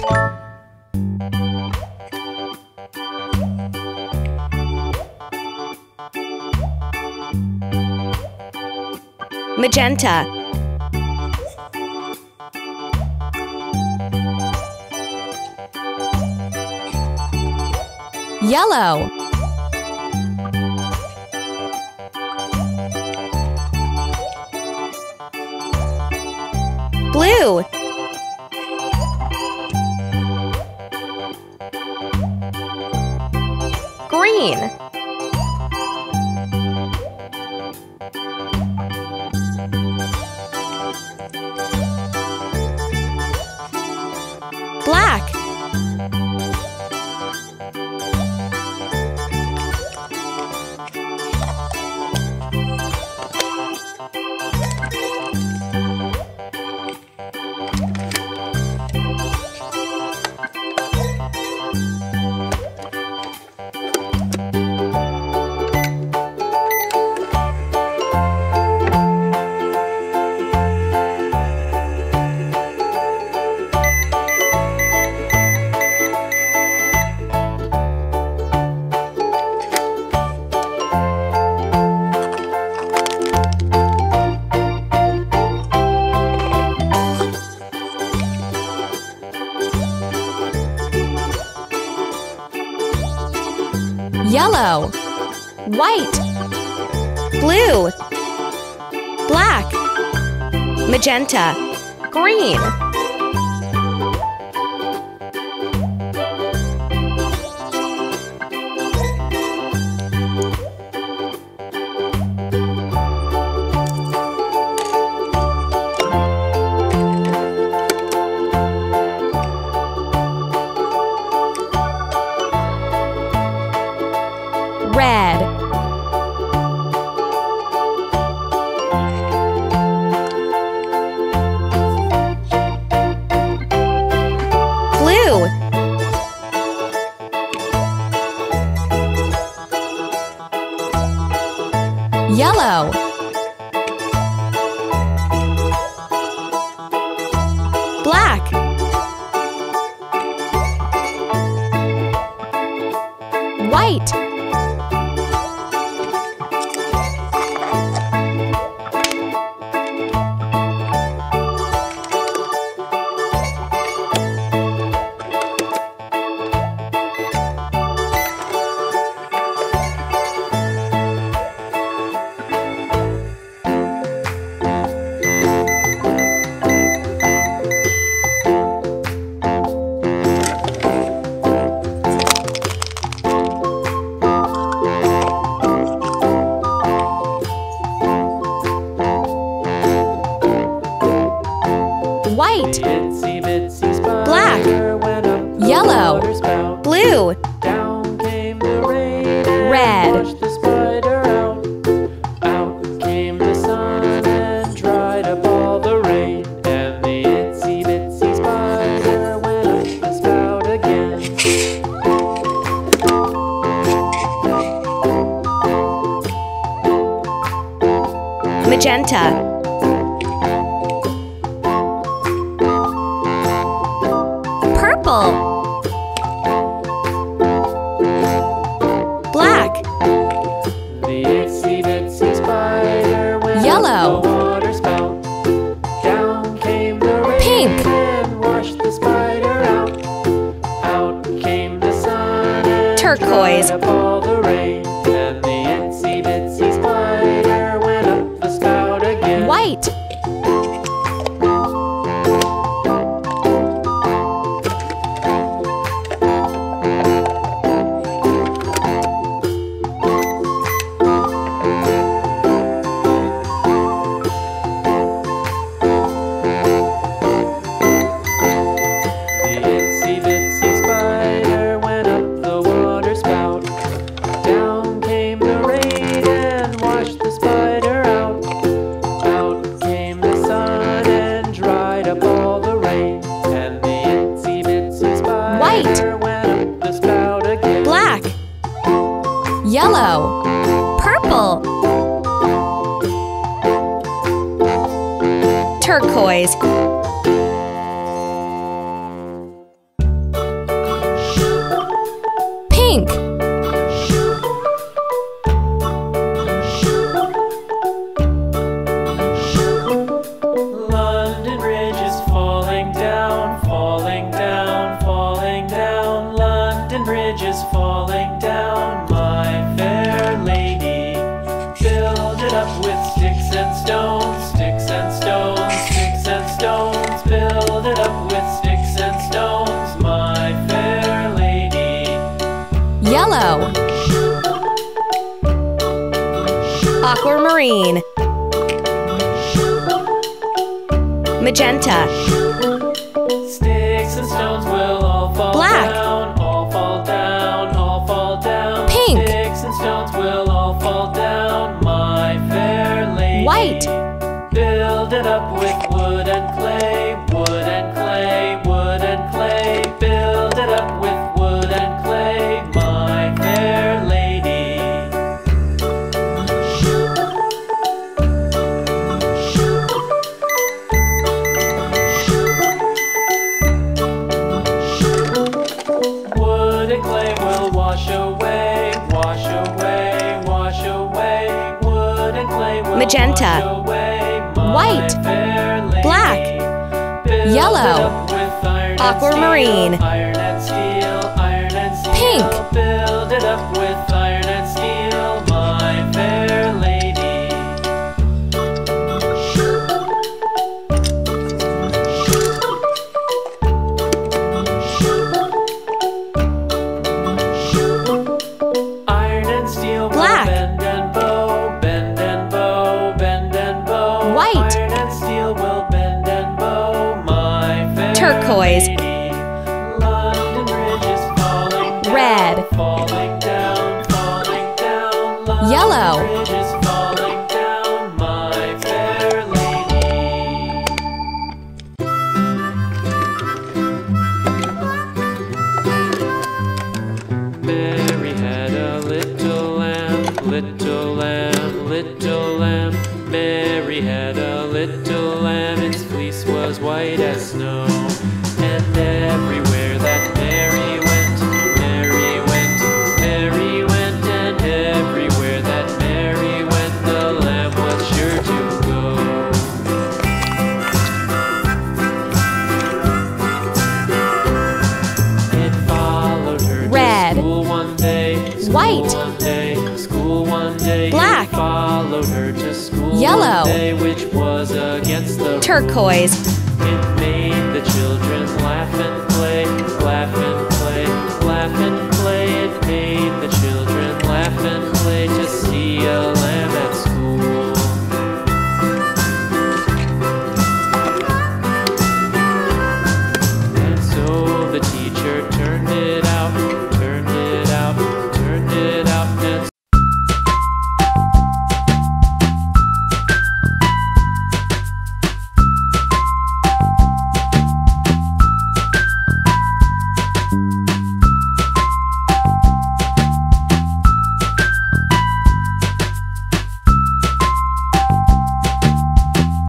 White. Magenta. Yellow. Blue. Green. Black. Yellow. White. Blue. Black. Magenta. Green. Red. Blue. Yellow. Black. White. White. Black. Yellow. Blue. Red. Out came the sun and dried up all the rain. And the itsy bitsy spider went up the spout again. Magenta. Purple. Black. The itsy bitsy spider went Yellow. up the water spout. Down came the rain Pink. and washed the spider out. Out came the sun and Turquoise. dried up all the rain. And the itsy bitsy spider went up the spout again. White. The itsy bitsy spider went up the water spout. Down came the rain and washed the spider out. Out came the sun and dried up all the rain. And the itsy bitsy spider White. went up the spout again. Black. Yellow. Purple. Turquoise. Pink. London Bridge is falling down, falling down, falling down. London Bridge is falling down, my fair lady. Build it up with sticks and stones, sticks and stones, sticks and stones. Build it up with sticks and stones, my fair lady. Yellow. Aquamarine. Magenta. Sticks and stones will all fall Black. down, all fall down, all fall down. Pink. Sticks and stones will all fall down, my fair lady. White. Build it up with wood and clay, wood and clay, wood and clay. Build it up with wood and clay, my fair lady. Wood and clay will wash away, wash away, wash away. Wood and clay will Magenta. wash away, my White. fair lady. Black. Build Yellow. it up with iron and Aquamarine. steel, iron and steel, iron and steel. Pink. Build it up with iron and steel, my fair lady. Iron and steel will Black. bend and bow, bend and bow, bend and bow. White. Iron and steel will bend and bow, my fair Turquoise. lady. London Bridge is falling down, Red. falling down, falling down. London Yellow. Bridge is falling down, my fair lady. Mary had a little lamb, little lamb, little lamb. Mary had a little lamb, its fleece was white as snow. And everywhere that Mary went, Mary went, Mary went. And everywhere that Mary went, the lamb was sure to go. It followed her Red. to school one day, school White. one day, school one day. Black. It followed her to school Yellow. one day, which was against the Turquoise. It made the children laugh and